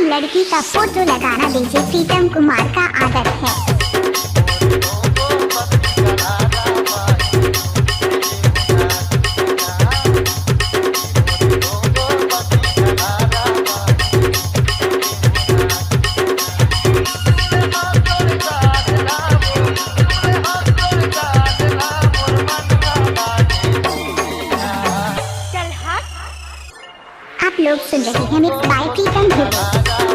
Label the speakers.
Speaker 1: लड़की का फोटो लगाना डीजे प्रीतम कुमार का आदत है। आप लोग सुन रहे हैं मिक्स बाय प्रीतम ध्रुव।